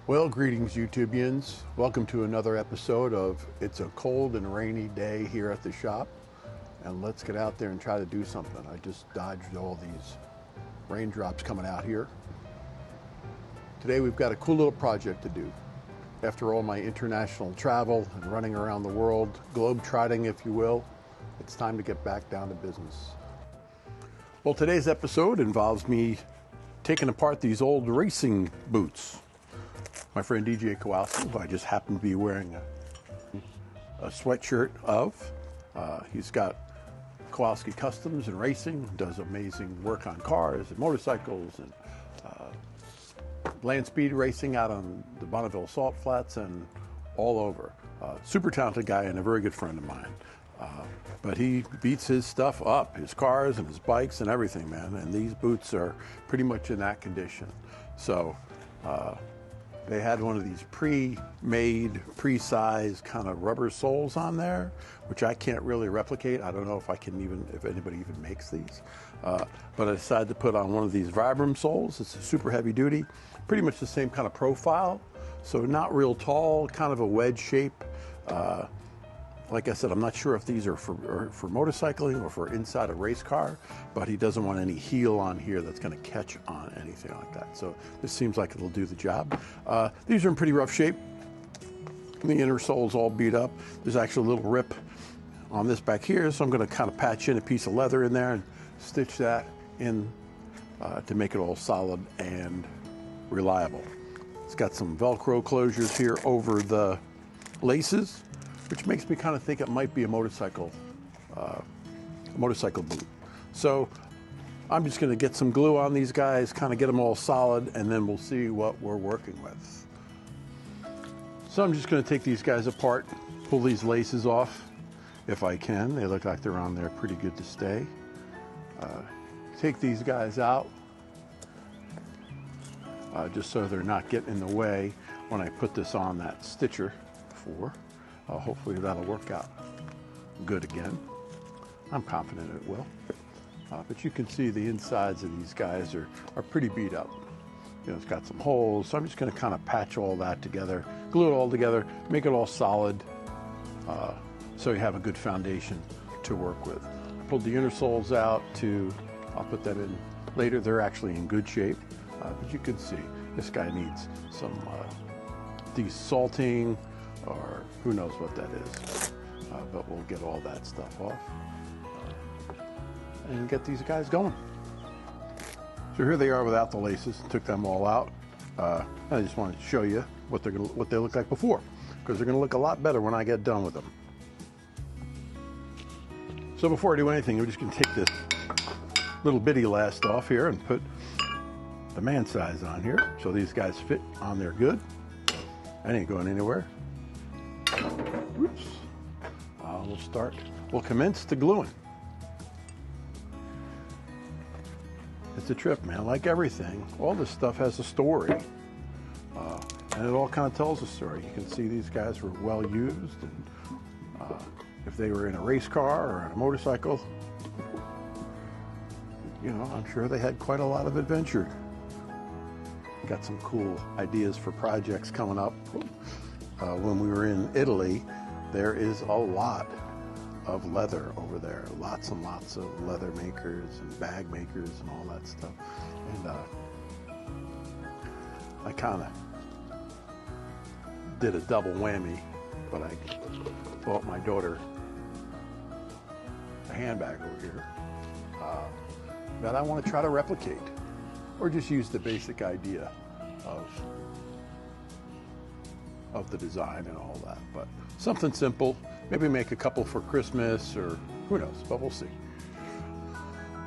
Well, greetings YouTubians. Welcome to another episode of It's a Cold and Rainy Day here at the shop, and let's get out there and try to do something. I just dodged all these raindrops coming out here. Today we've got a cool little project to do. After all my international travel and running around the world, globe-trotting if you will, it's time to get back down to business. Well, today's episode involves me taking apart these old racing boots. My friend DJ Kowalski, who I just happen to be wearing a sweatshirt of. He's got Kowalski Customs and Racing, does amazing work on cars and motorcycles and land speed racing out on the Bonneville Salt Flats and all over. Super talented guy and a very good friend of mine. But he beats his stuff up, his cars and his bikes and everything, man. And these boots are pretty much in that condition. So they had one of these pre-made, pre-sized kind of rubber soles on there, which I can't really replicate. I don't know if anybody even makes these. But I decided to put on one of these Vibram soles. It's a super heavy duty, pretty much the same kind of profile. So not real tall, kind of a wedge shape. Like I said, I'm not sure if these are for motorcycling or for inside a race car, but he doesn't want any heel on here that's going to catch on anything like that. So this seems like it'll do the job. These are in pretty rough shape. The inner sole's all beat up. There's actually a little rip on this back here, so I'm going to kind of patch in a piece of leather in there and stitch that in to make it all solid and reliable. It's got some Velcro closures here over the laces, which makes me kind of think it might be a motorcycle boot. So I'm just going to get some glue on these guys, kind of get them all solid, and then we'll see what we're working with. So I'm just going to take these guys apart, pull these laces off if I can. They look like they're on there pretty good to stay. Take these guys out just so they're not getting in the way when I put this on that stitcher before. Hopefully that'll work out good again. I'm confident it will. But you can see the insides of these guys are pretty beat up. You know, it's got some holes, so I'm just going to kind of patch all that together, glue it all together, make it all solid, so you have a good foundation to work with. I pulled the inner soles out I'll put them in later. They're actually in good shape, but you can see this guy needs some desalting, or who knows what that is, but we'll get all that stuff off and get these guys going. So here they are without the laces. Took them all out. I just wanted to show you what they look like before, because they're going to look a lot better when I get done with them. So before I do anything, I'm just going to take this little bitty last off here and put the man size on here, so these guys fit on there good. That ain't going anywhere. Oops. We'll commence the gluing. It's a trip, man. Like everything, all this stuff has a story. And it all kind of tells a story. You can see these guys were well used, and if they were in a race car or on a motorcycle, you know, I'm sure they had quite a lot of adventure. Got some cool ideas for projects coming up. When we were in Italy, there is a lot of leather over there. Lots and lots of leather makers and bag makers and all that stuff. And I kind of did a double whammy, but I bought my daughter a handbag over here that I want to try to replicate, or just use the basic idea of the design and all that, but something simple. Maybe make a couple for Christmas, or who knows, but we'll see.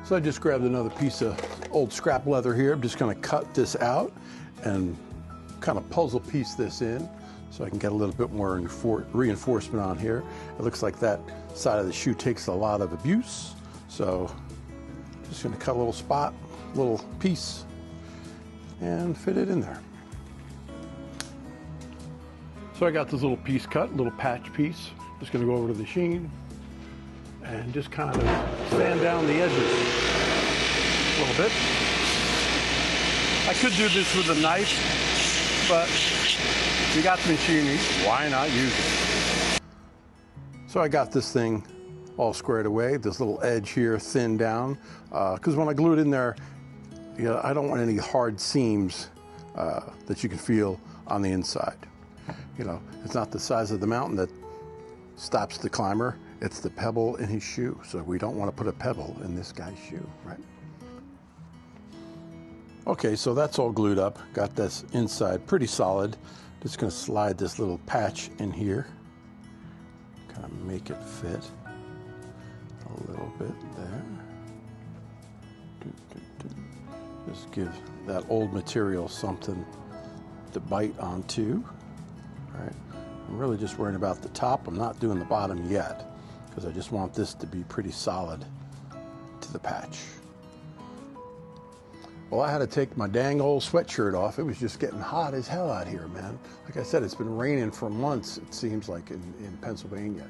So I just grabbed another piece of old scrap leather here. I'm just going to cut this out and kind of puzzle piece this in so I can get a little bit more reinforcement on here. It looks like that side of the shoe takes a lot of abuse, so I'm just going to cut a little spot, a little piece, and fit it in there. So I got this little piece cut, little patch piece. Just going to go over to the sheen and just kind of sand down the edges a little bit. I could do this with a knife, but if you got the machinery, why not use it? So I got this thing all squared away, this little edge here thinned down, because when I glue it in there, I don't want any hard seams that you can feel on the inside. It's not the size of the mountain that stops the climber, it's the pebble in his shoe. So we don't want to put a pebble in this guy's shoe, right? Okay, so that's all glued up. Got this inside pretty solid. Just going to slide this little patch in here. Kind of make it fit a little bit there. Just give that old material something to bite onto. All right. I'm really just worrying about the top. I'm not doing the bottom yet because I just want this to be pretty solid to the patch. Well, I had to take my dang old sweatshirt off. It was just getting hot as hell out here, man. Like I said, it's been raining for months, it seems like, in Pennsylvania.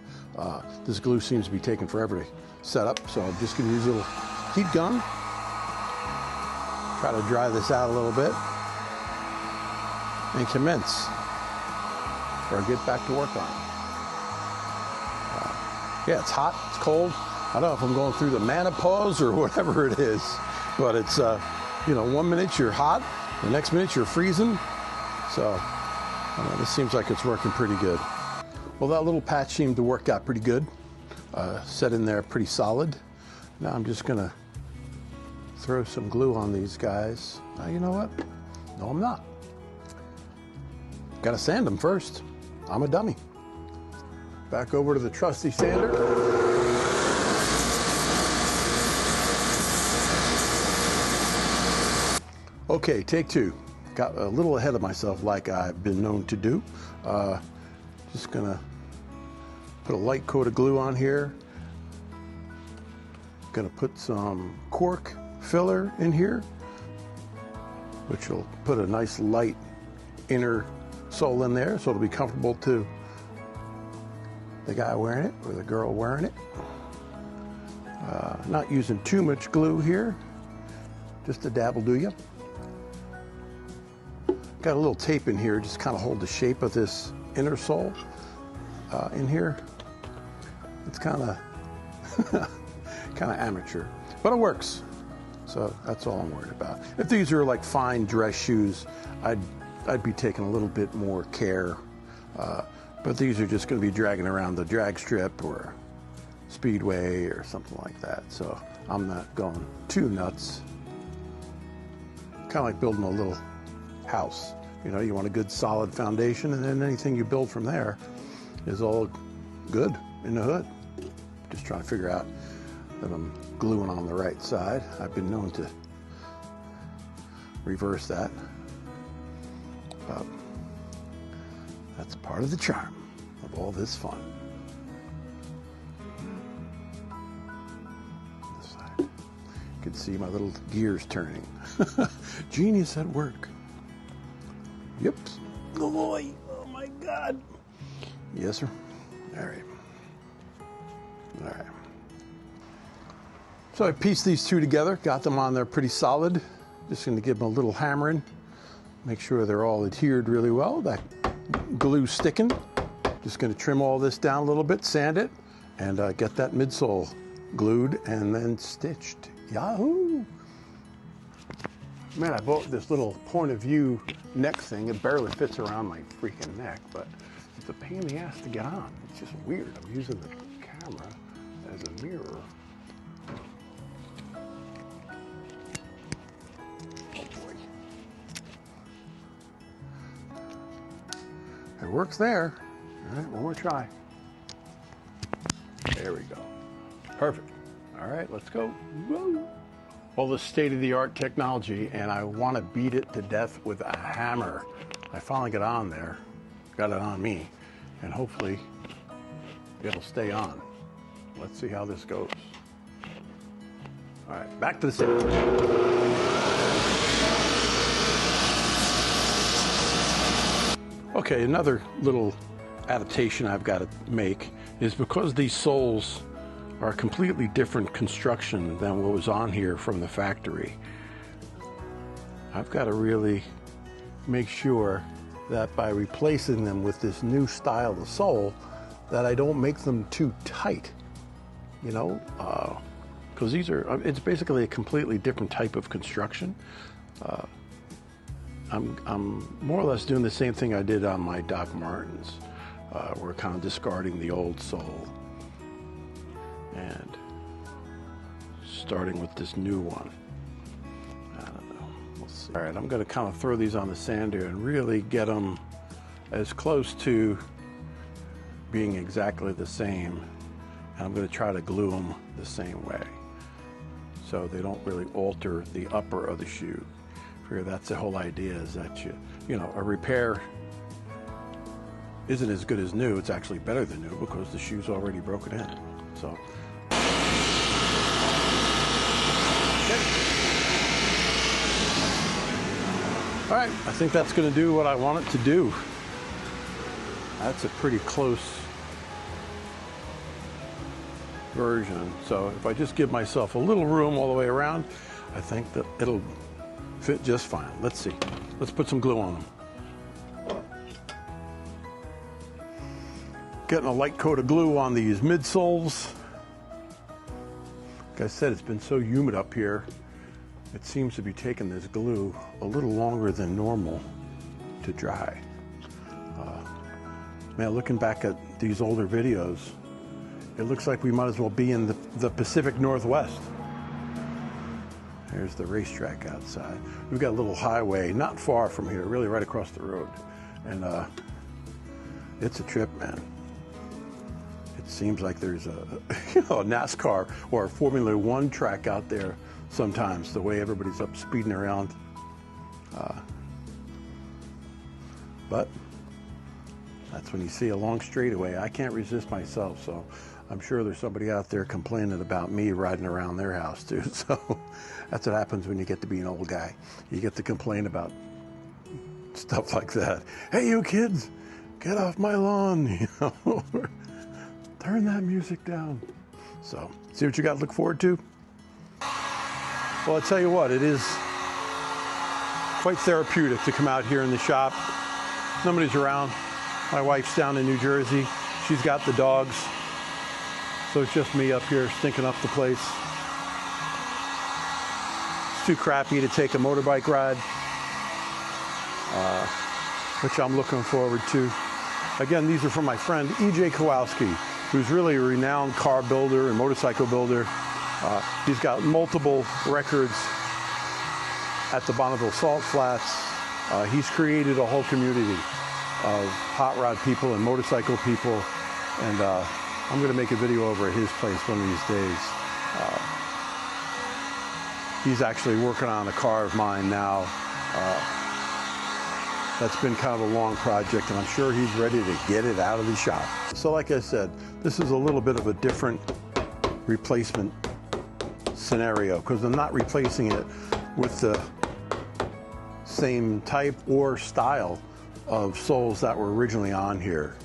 This glue seems to be taking forever to set up, so I'm just gonna use a little heat gun. Try to dry this out a little bit. And commence. Or get back to work on it. Yeah, it's hot, it's cold. I don't know if I'm going through the menopause or whatever it is, but it's, 1 minute you're hot, the next minute you're freezing. So, this seems like it's working pretty good. Well, that little patch seemed to work out pretty good. Set in there pretty solid. Now I'm just gonna throw some glue on these guys. You know what? No, I'm not. Gotta sand them first. I'm a dummy. Back over to the trusty sander. Okay, take two. Got a little ahead of myself like I've been known to do. Just gonna put a light coat of glue on here. Gonna put some cork filler in here, which will put a nice light inner sole in there so it'll be comfortable to the guy wearing it or the girl wearing it. Not using too much glue here, just a dab will do you. Got a little tape in here, just kind of hold the shape of this inner sole in here. It's kind of amateur, but it works. So that's all I'm worried about. If these are like fine dress shoes, I'd be taking a little bit more care. But these are just going to be dragging around the drag strip or speedway or something like that. So I'm not going too nuts. Kind of like building a little house. You want a good solid foundation, and then anything you build from there is all good in the hood. Just trying to figure out that I'm gluing on the right side. I've been known to reverse that. But that's part of the charm of all this fun. This side. You can see my little gears turning. Genius at work. Yep. Oh boy. Oh my God. Yes, sir. All right. All right. So I pieced these two together, got them on there pretty solid. Just going to give them a little hammering. Make sure they're all adhered really well. That glue sticking. Just going to trim all this down a little bit, sand it, and get that midsole glued and then stitched. Yahoo! Man, I bought this little point of view neck thing. It barely fits around my freaking neck, but it's a pain in the ass to get on. It's just weird. I'm using the camera as a mirror. It works there. All right, one more try. There we go. Perfect. All right, let's go. Woo. All the state-of-the-art technology, and I want to beat it to death with a hammer. I finally got on there, got it on me, and hopefully it'll stay on. Let's see how this goes. All right, back to the set. Okay, another little adaptation I've got to make is because these soles are a completely different construction than what was on here from the factory. I've got to really make sure that by replacing them with this new style of sole, that I don't make them too tight, you know, because it's basically a completely different type of construction. I'm more or less doing the same thing I did on my Doc Martens. We're kind of discarding the old sole and starting with this new one. I don't know, we'll see. All right, I'm going to kind of throw these on the sander and really get them as close to being exactly the same. And I'm going to try to glue them the same way so they don't really alter the upper of the shoe. That's the whole idea, is that you know, a repair isn't as good as new. It's actually better than new because the shoe's already broken in. So, all right, I think that's going to do what I want it to do. That's a pretty close version. So if I just give myself a little room all the way around, I think that it'll fit just fine. Let's see. Let's put some glue on them. Getting a light coat of glue on these midsoles. Like I said, it's been so humid up here. It seems to be taking this glue a little longer than normal to dry. Man, looking back at these older videos, it looks like we might as well be in the Pacific Northwest. There's the racetrack outside. We've got a little highway not far from here, really right across the road. And it's a trip, man. It seems like there's a, you know, a NASCAR or a Formula One track out there sometimes, the way everybody's up speeding around. But that's when you see a long straightaway. I can't resist myself, so I'm sure there's somebody out there complaining about me riding around their house too. So that's what happens when you get to be an old guy. You get to complain about stuff like that. Hey, you kids, get off my lawn, you know. Turn that music down. So, see what you got to look forward to? Well, I tell you what, it is quite therapeutic to come out here in the shop. Nobody's around. My wife's down in New Jersey. She's got the dogs. So it's just me up here stinking up the place. It's too crappy to take a motorbike ride, which I'm looking forward to. Again, these are from my friend E.J. Kowalski, who's really a renowned car builder and motorcycle builder. He's got multiple records at the Bonneville Salt Flats. He's created a whole community of hot rod people and motorcycle people, and I'm going to make a video over at his place one of these days. He's actually working on a car of mine now. That's been kind of a long project, and I'm sure he's ready to get it out of the shop. So like I said, this is a little bit of a different replacement scenario because I'm not replacing it with the same type or style of soles that were originally on here.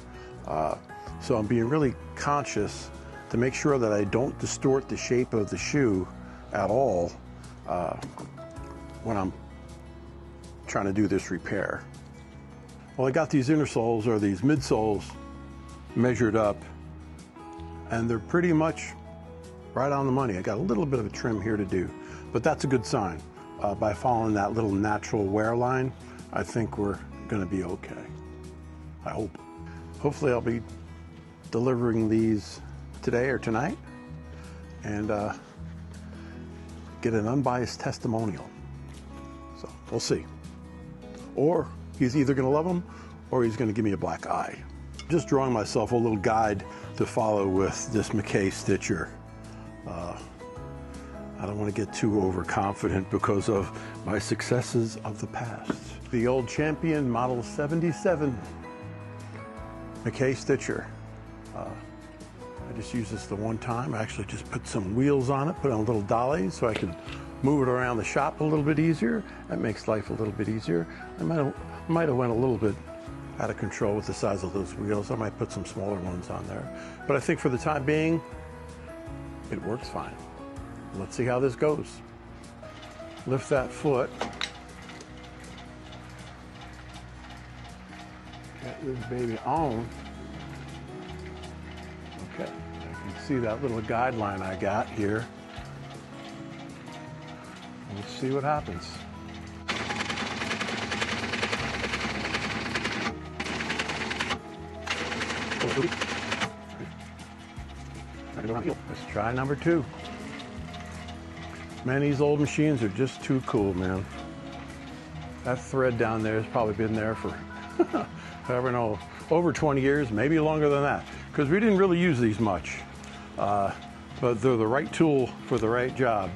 So I'm being really conscious to make sure that I don't distort the shape of the shoe at all when I'm trying to do this repair. Well, I got these inner soles, or these midsoles, measured up, and they're pretty much right on the money. I got a little bit of a trim here to do, but that's a good sign. By following that little natural wear line, I think we're gonna be okay. I hope. Hopefully I'll be delivering these today or tonight and get an unbiased testimonial. So we'll see. Or he's either gonna love them or he's gonna give me a black eye. Just drawing myself a little guide to follow with this McKay stitcher. I don't want to get too overconfident because of my successes of the past. The old champion model 77 McKay stitcher. I just used this the one time. I actually just put some wheels on it, put on a little dolly so I could move it around the shop a little bit easier. That makes life a little bit easier. I might have went a little bit out of control with the size of those wheels. I might put some smaller ones on there. But I think for the time being, it works fine. Let's see how this goes. Lift that foot. Get this baby on. Okay, I can see that little guideline I got here. Let's see what happens. Let's try number 2. Man, these old machines are just too cool, man. That thread down there has probably been there for, I don't know, over 20 years, maybe longer than that, because we didn't really use these much. But they're the right tool for the right job.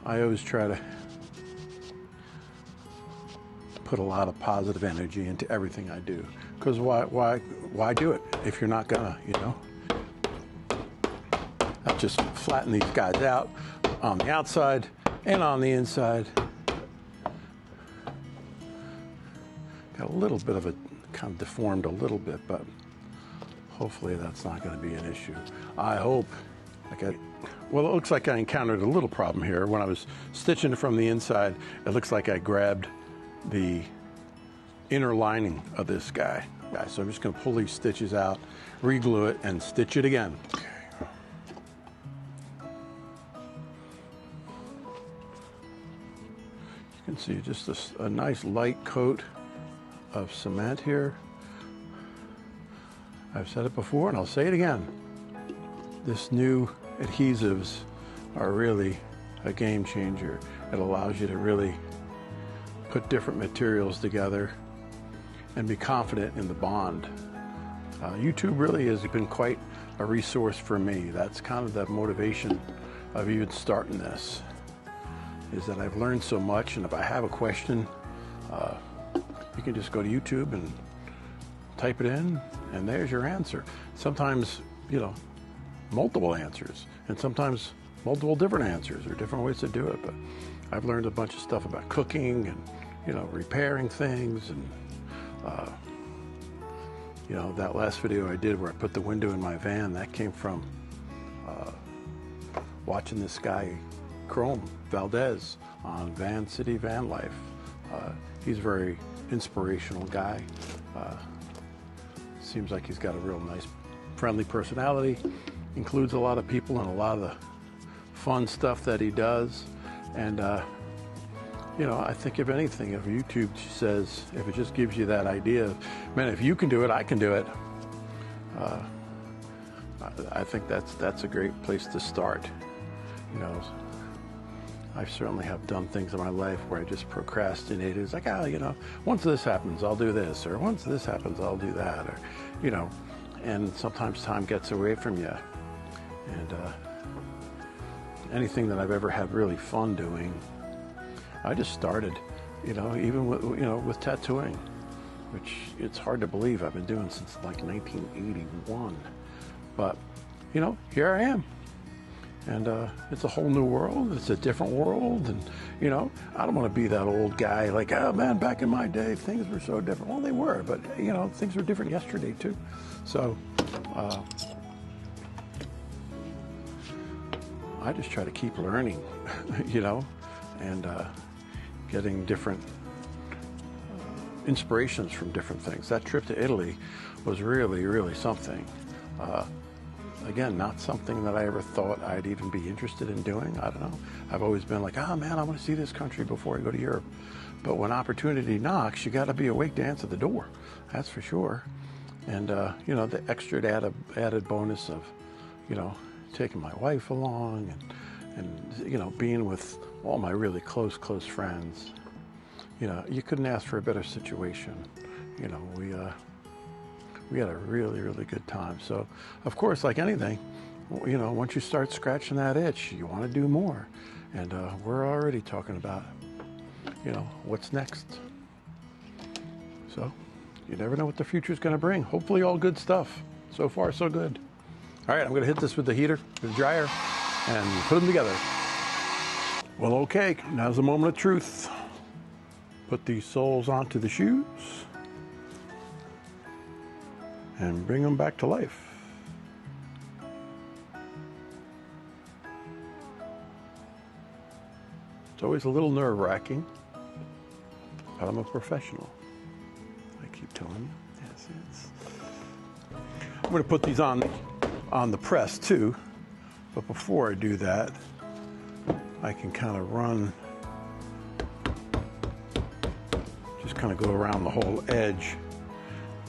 I always try to put a lot of positive energy into everything I do, because why do it if you're not gonna, you know? I'll just flatten these guys out on the outside and on the inside. Got a little bit of it kind of deformed a little bit, but hopefully that's not going to be an issue. I hope. Well, it looks like I encountered a little problem here. When I was stitching it from the inside, it looks like I grabbed the inner lining of this guy. So I'm just going to pull these stitches out, re-glue it, and stitch it again. You can see just a nice light coat of cement here. I've said it before and I'll say it again. This new adhesives are really a game changer. It allows you to really put different materials together and be confident in the bond. YouTube really has been quite a resource for me. That's kind of the motivation of even starting this, is that I've learned so much, and if I have a question, you can just go to YouTube and type it in, and there's your answer. Sometimes, you know, multiple answers, and sometimes multiple different answers or different ways to do it. But I've learned a bunch of stuff about cooking and, you know, repairing things. And, you know, that last video I did where I put the window in my van, that came from watching this guy, Chrome Valdez, on Van City Van Life. He's a very inspirational guy. Seems like he's got a real nice, friendly personality. Includes a lot of people and a lot of the fun stuff that he does. And, you know, I think if anything, if YouTube says, if it just gives you that idea of, man, if you can do it, I can do it. I think that's a great place to start. You know, I certainly have done things in my life where I just procrastinated. It's like, you know, once this happens, I'll do this, or once this happens, I'll do that, or, you know, and sometimes time gets away from you. And anything that I've ever had really fun doing, I just started, you know, even with, you know, with tattooing, which it's hard to believe I've been doing since like 1981. But, you know, here I am. And it's a whole new world. It's a different world. And, you know, I don't want to be that old guy like, oh, man, back in my day, things were so different. Well, they were, but, you know, things were different yesterday, too. So I just try to keep learning, you know, and getting different inspirations from different things. That trip to Italy was really, really something. Again, not something that I ever thought I'd even be interested in doing. I don't know. I've always been like, oh man, I want to see this country before I go to Europe. But when opportunity knocks, you got to be awake to answer the door. That's for sure. And, you know, the extra added bonus of, you know, taking my wife along and, you know, being with all my really close friends. You know, you couldn't ask for a better situation. You know, we had a really, really good time. So, of course, like anything, you know, once you start scratching that itch, you want to do more. And we're already talking about, you know, what's next. So, you never know what the future is going to bring. Hopefully all good stuff. So far, so good. All right, I'm going to hit this with the heater, the dryer, and put them together. Well, okay, now's the moment of truth. Put these soles onto the shoes and bring them back to life. It's always a little nerve-wracking, but I'm a professional. I keep telling you. Yes, I'm going to put these on the press too, but before I do that, I can kind of run, just kind of go around the whole edge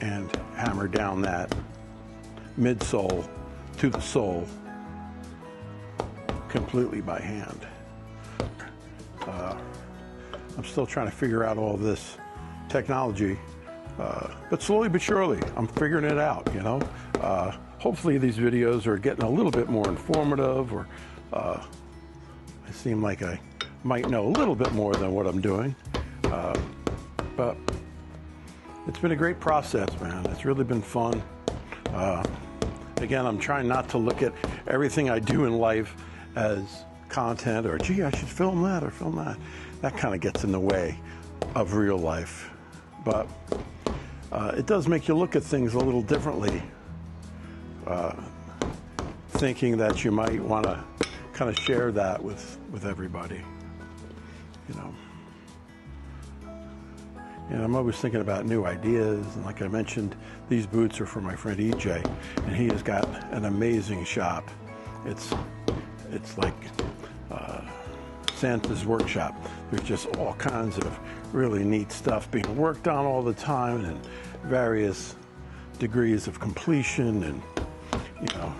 and hammer down that midsole to the sole completely by hand. I'm still trying to figure out all this technology, but slowly but surely I'm figuring it out, you know. Hopefully these videos are getting a little bit more informative, or I seem like I might know a little bit more than what I'm doing, but it's been a great process, man. It's really been fun. Again, I'm trying not to look at everything I do in life as content, or gee, I should film that or film that. That kind of gets in the way of real life. But it does make you look at things a little differently, thinking that you might want to kind of share that with everybody, you know. And I'm always thinking about new ideas, and like I mentioned, these boots are for my friend EJ, and he has got an amazing shop. It's like Santa's workshop. There's just all kinds of really neat stuff being worked on all the time, and various degrees of completion. And you know,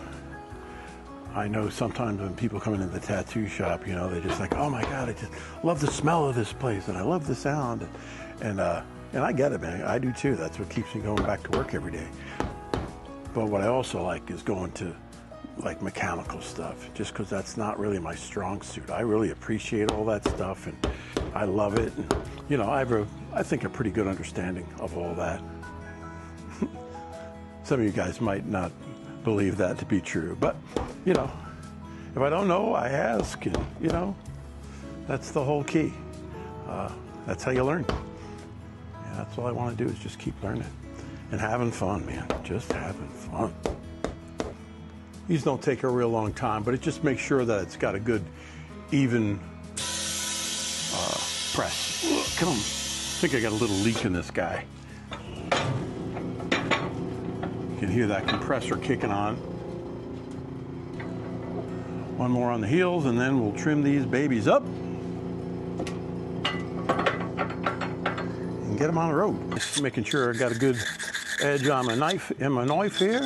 I know sometimes when people come into the tattoo shop, you know, they're just like, oh my God, I just love the smell of this place, and I love the sound. And I get it, man. I do too. That's what keeps me going back to work every day. But what I also like is going to like mechanical stuff, just because that's not really my strong suit. I really appreciate all that stuff, and I love it. And, you know, I think a pretty good understanding of all that. Some of you guys might not believe that to be true, but you know, if I don't know, I ask, and you know, that's the whole key. That's how you learn. And that's all I want to do, is just keep learning and having fun, man. Just having fun. These don't take a real long time, but it just makes sure that it's got a good, even press. Come on. I think I got a little leak in this guy. You can hear that compressor kicking on. One more on the heels, and then we'll trim these babies up and get them on the road. Just making sure I got a good edge on my knife here.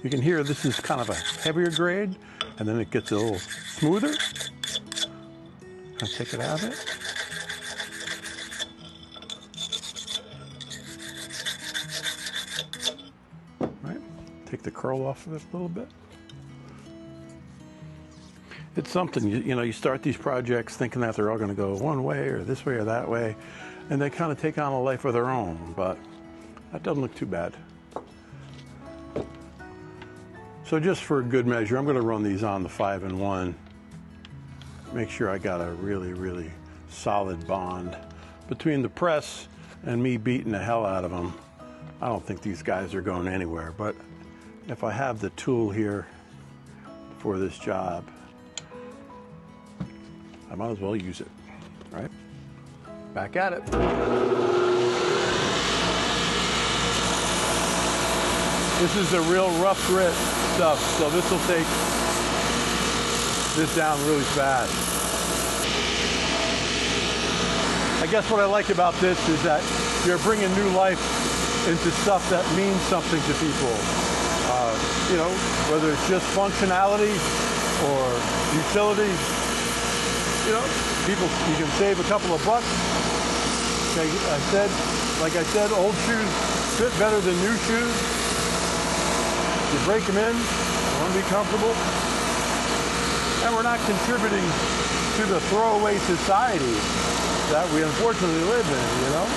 You can hear this is kind of a heavier grade, and then it gets a little smoother. I'll take it out of it. Right, take the curl off of it a little bit. It's something, you know, you start these projects thinking that they're all going to go one way or this way or that way, and they kind of take on a life of their own, but that doesn't look too bad. So just for good measure, I'm going to run these on the 5-in-1. Make sure I got a really, really solid bond between the press and me beating the hell out of them. I don't think these guys are going anywhere, but if I have the tool here for this job, I might as well use it, right? Back at it. This is the real rough grit stuff, so this will take this down really fast. I guess what I like about this is that you're bringing new life into stuff that means something to people. You know, whether it's just functionality or utility, you know, you can save a couple of bucks. Like I said, old shoes fit better than new shoes. You break them in, you want to be comfortable. And we're not contributing to the throwaway society that we unfortunately live in, you know.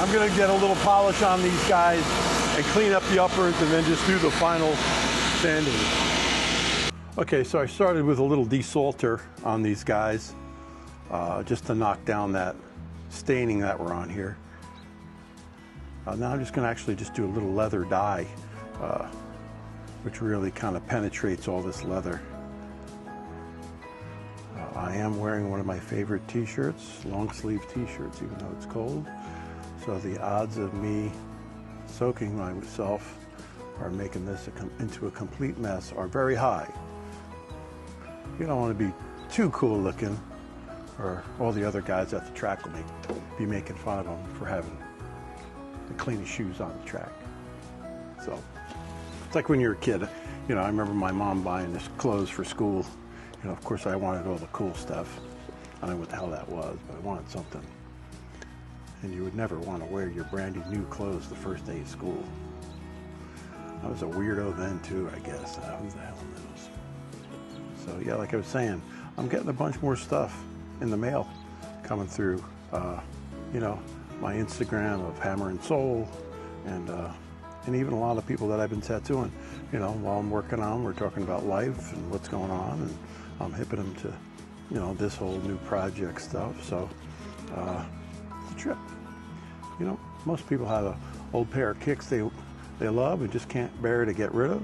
I'm going to get a little polish on these guys and clean up the uppers, and then just do the final sanding. Okay, so I started with a little desalter on these guys, just to knock down that staining that we're on here. Now I'm just going to actually just do a little leather dye, which really kind of penetrates all this leather. I I am wearing one of my favorite t-shirts, long sleeve t-shirts, even though it's cold. So the odds of me soaking myself or making this into a complete mess are very high. You don't want to be too cool looking, or all the other guys at the track will be making fun of them for having the cleanest shoes on the track. So it's like when you're a kid. You know, I remember my mom buying this clothes for school. You know, of course I wanted all the cool stuff. I don't know what the hell that was, but I wanted something. And you would never want to wear your brandy new clothes the first day of school. I was a weirdo then too, I guess. Who the hell knows? So yeah, like I was saying, I'm getting a bunch more stuff in the mail coming through. You know, my Instagram of Hammer and Soul, and even a lot of people that I've been tattooing. You know, while I'm working on, we're talking about life and what's going on, and I'm hipping them to, you know, this whole new project stuff. So it's a trip. You know, most people have an old pair of kicks they love and just can't bear to get rid of.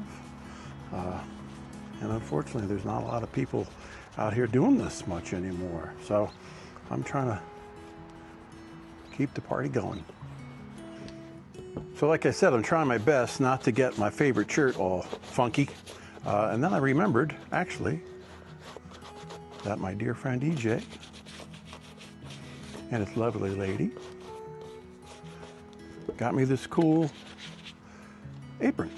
And unfortunately, there's not a lot of people out here doing this much anymore. So I'm trying to keep the party going. So like I said, I'm trying my best not to get my favorite shirt all funky. And then I remembered, actually, that my dear friend EJ and his lovely lady got me this cool apron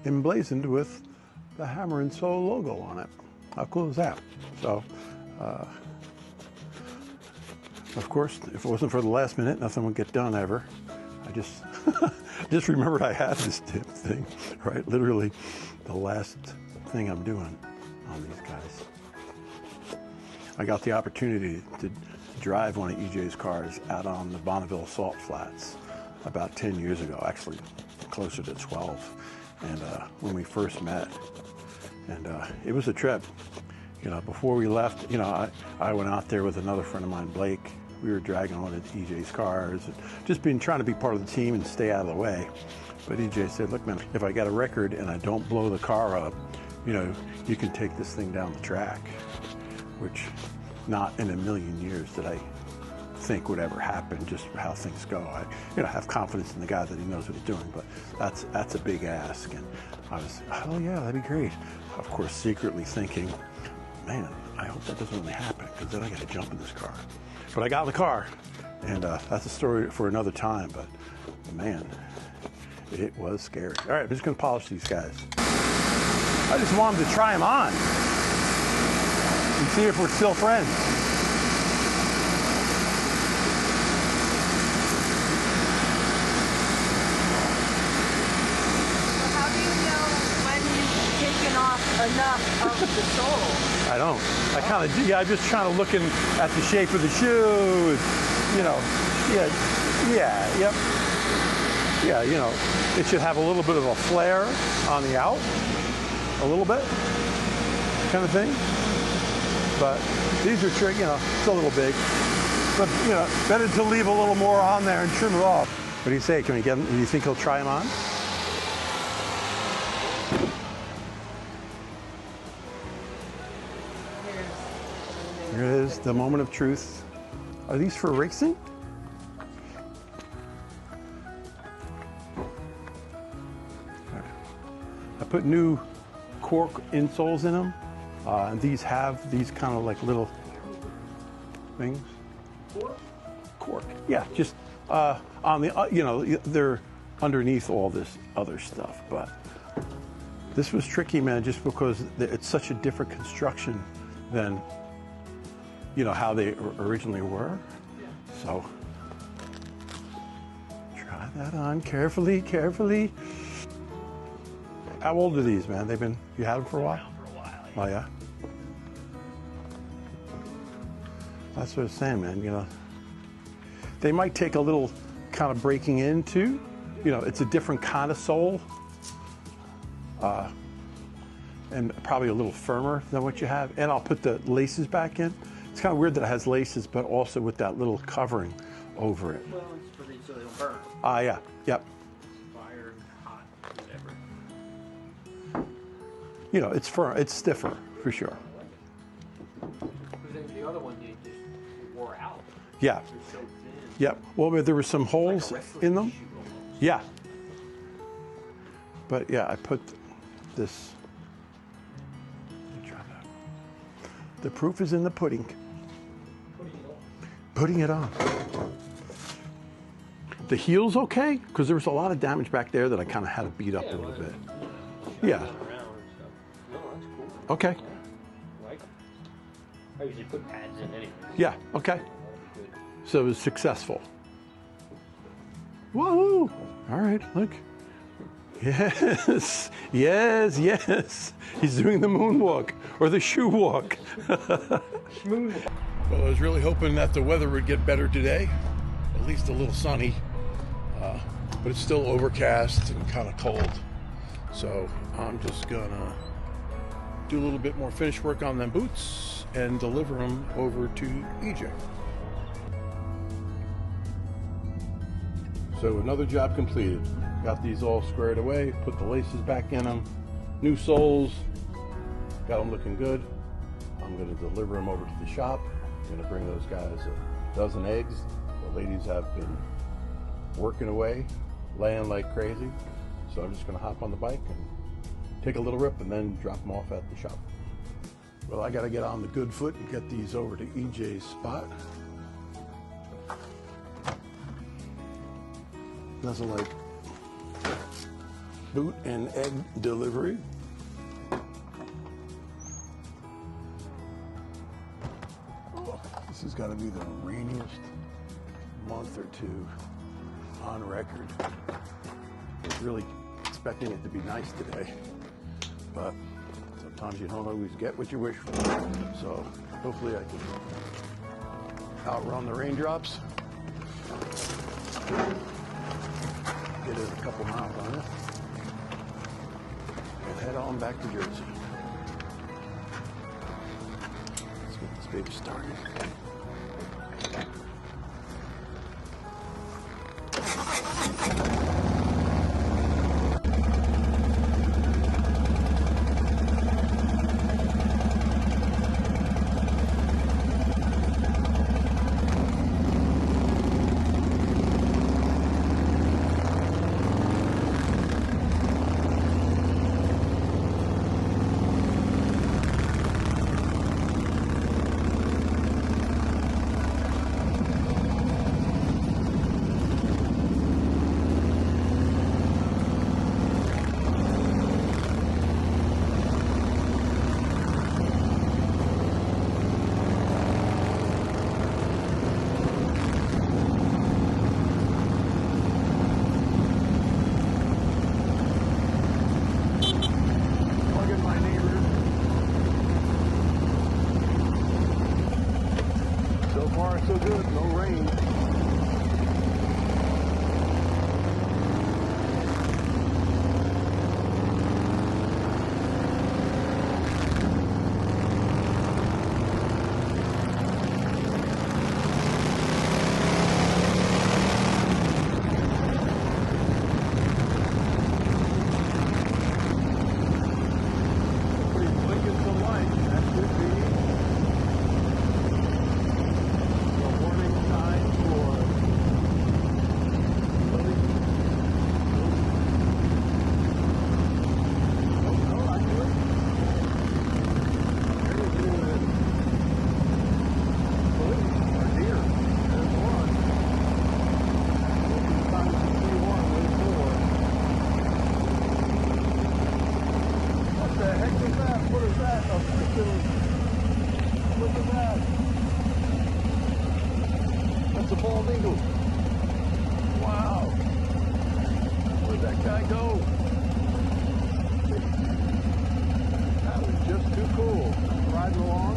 emblazoned with the Hammer and Soul logo on it. How cool is that? So, of course, if it wasn't for the last minute, nothing would get done ever. I just just remembered I had this damn thing, right? Literally the last thing I'm doing on these guys. I got the opportunity to drive one of EJ's cars out on the Bonneville Salt Flats about 10 years ago, actually closer to 12. And when we first met, and it was a trip. You know, before we left, you know, I went out there with another friend of mine, Blake. We were dragging one of EJ's cars, and just trying to be part of the team and stay out of the way. But EJ said, look, man, if I got a record and I don't blow the car up, you know, you can take this thing down the track, which not in a million years did I think would ever happen, just how things go. I, you know, have confidence in the guy that he knows what he's doing, but that's a big ask. And I was, oh yeah, that'd be great. Of course, secretly thinking, man, I hope that doesn't really happen, because then I got to jump in this car. But I got in the car, and that's a story for another time, but man, it was scary. All right, I'm just going to polish these guys. I just want them to try them on and see if we're still friends. Enough of the sole? I don't. I kind of, yeah, I'm just trying to looking at the shape of the shoe, you know, yep. Yeah, you know, it should have a little bit of a flare on the out, a little bit, kind of thing. But these are tricky, you know, it's a little big. But, you know, better to leave a little more on there and trim it off. What do you say? Can we get him? Do you think he'll try them on? Here it is, the moment of truth. Are these for racing? I put new cork insoles in them, and these have these kind of like little things. Cork? Yeah, just on the, you know, they're underneath all this other stuff, but this was tricky, man, just because it's such a different construction than, you know, how they originally were. So try that on carefully, carefully. How old are these, man? You had them for a while? For a while. Oh yeah. That's what I was saying, man. You know, they might take a little kind of breaking into. You know, it's a different kind of sole, and probably a little firmer than what you have. And I'll put the laces back in. It's kind of weird that it has laces, but also with that little covering over it. Well, it's for these so they don't burn. Yeah, yep. Fire, hot, whatever. You know, it's firm, it's stiffer, for sure. Because Yeah. They're so thin. Yeah. Well, but there were some holes in them. Yeah. But yeah, I put this. Let me try that. The proof is in the pudding. Putting it on. The heel's okay, because there was a lot of damage back there that I kind of had to beat up a little bit. Yeah. Around and stuff. No, that's cool. Okay. I like 'em. I usually put pads in anyway. Yeah. Okay. That'll be good. So it was successful. Whoa! All right, look. Yes, yes, yes. He's doing the moonwalk or the shoe walk. Smooth. Well, I was really hoping that the weather would get better today, at least a little sunny, but it's still overcast and kind of cold. So I'm just gonna do a little bit more finish work on them boots and deliver them over to EJ. So another job completed. Got these all squared away, put the laces back in them, new soles, got them looking good. I'm gonna deliver them over to the shop. I'm gonna bring those guys a dozen eggs. The ladies have been working away, laying like crazy. So I'm just gonna hop on the bike and take a little rip and then drop them off at the shop. Well, I gotta get on the good foot and get these over to EJ's spot. Doesn't like boot and egg delivery. Oh, this has got to be the rainiest month or two on record. I was really expecting it to be nice today, but sometimes you don't always get what you wish for. So hopefully I can outrun the raindrops. Get it a couple miles on it. And head on back to Jersey. Let's get this baby started. So good, no rain. Pretty blinking some light, that should be. Warning sign for That's a bald eagle. Wow. Where'd that guy go? That was just too cool. Riding along.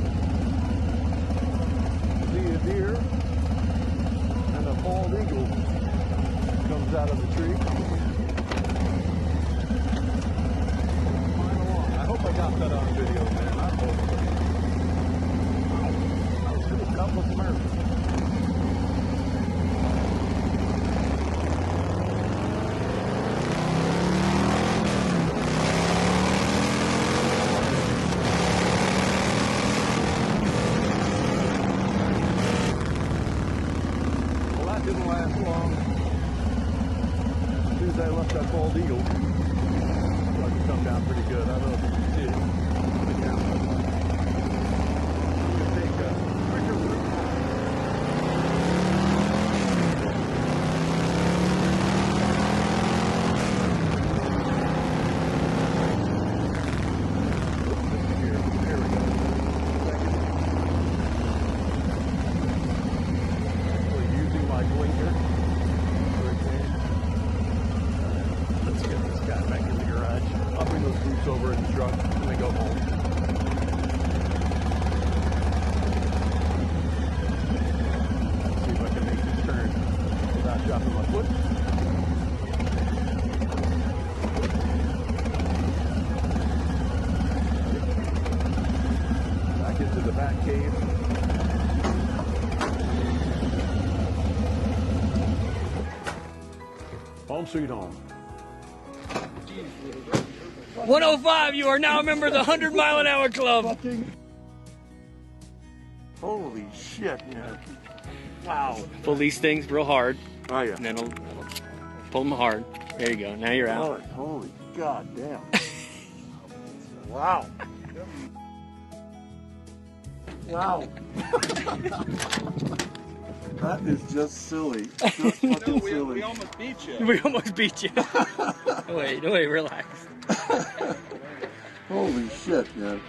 See a deer. And a bald eagle comes out of the tree. Flying along. I hope I got that on video, man. I hope so. That was cool. That was American. bald eagle. Starting to come down pretty good. I don't know if you can see it. I'm going to take a quicker route. Here we go. Actually using my blinker. Let's get this guy back in the garage. I'll bring those boots over in the truck when we go home. Let's see if I can make this turn without dropping my foot. Back into the back cave. Home sweet home. 105, you are now a member of the 100-mile-an-hour club. Holy shit, man. Wow. Pull these things real hard, Oh, yeah. and then it'll pull them hard. There you go. Now you're out. Holy god damn. Wow. Wow. That is just silly. Just fucking silly. We almost beat you. We almost beat you. Wait, relax. Holy shit, man.